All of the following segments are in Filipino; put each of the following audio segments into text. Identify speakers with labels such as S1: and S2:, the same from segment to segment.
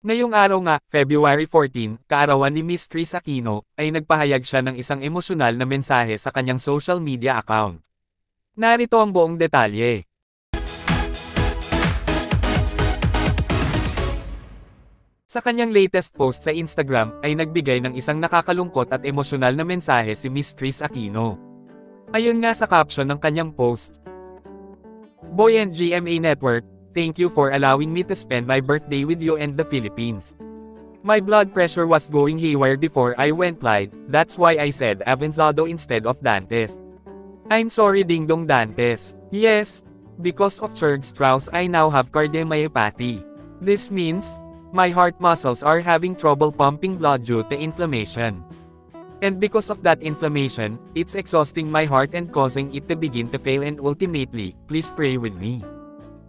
S1: Ngayong araw nga, February 14, kaarawan ni Miss Tris Aquino, ay nagpahayag siya ng isang emosyonal na mensahe sa kanyang social media account. Narito ang buong detalye. Sa kanyang latest post sa Instagram, ay nagbigay ng isang nakakalungkot at emosyonal na mensahe si Miss Tris Aquino. Ayon nga sa caption ng kanyang post, "Boy and GMA Network, thank you for allowing me to spend my birthday with you and the Philippines. My blood pressure was going haywire before I went live, that's why I said Avanzado instead of Dantes. I'm sorry Ding Dong Dantes. Yes, because of Churg Strauss I now have cardiomyopathy. This means, my heart muscles are having trouble pumping blood due to inflammation. And because of that inflammation, it's exhausting my heart and causing it to begin to fail and ultimately, please pray with me.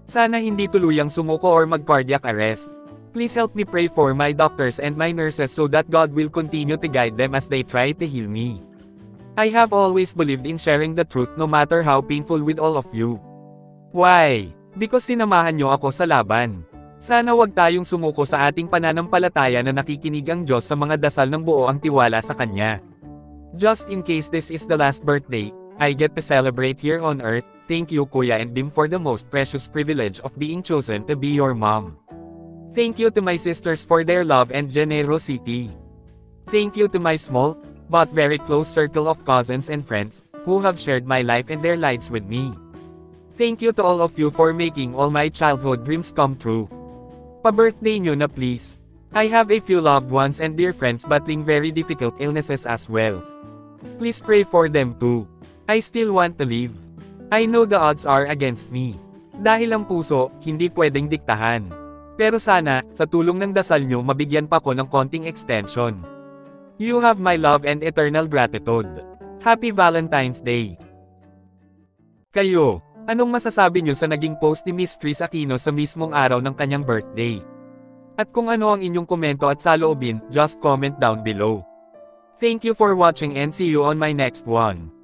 S1: Sana hindi tuluyang sumuko or mag-cardiac arrest. Please help me pray for my doctors and my nurses so that God will continue to guide them as they try to heal me. I have always believed in sharing the truth no matter how painful with all of you. Why? Because sinamahan nyo ako sa laban. Sana wag tayong sumuko sa ating pananampalataya na nakikinig ang Diyos sa mga dasal ng buo ang tiwala sa Kanya. Just in case this is the last birthday I get to celebrate here on earth, thank you Kuya and Dim for the most precious privilege of being chosen to be your mom. Thank you to my sisters for their love and generosity. Thank you to my small, but very close circle of cousins and friends, who have shared my life and their lives with me. Thank you to all of you for making all my childhood dreams come true. Pa-birthday nyo na please. I have a few loved ones and dear friends battling very difficult illnesses as well. Please pray for them too. I still want to live. I know the odds are against me. Dahil ang puso, hindi pwedeng diktahan. Pero sana, sa tulong ng dasal nyo mabigyan pa ko ng konting extension. You have my love and eternal gratitude. Happy Valentine's Day. Kayo, anong masasabi nyo sa naging post ni Miss Tris Aquino sa mismong araw ng kanyang birthday? At kung ano ang inyong komento at saloobin, just comment down below. Thank you for watching and see you on my next one.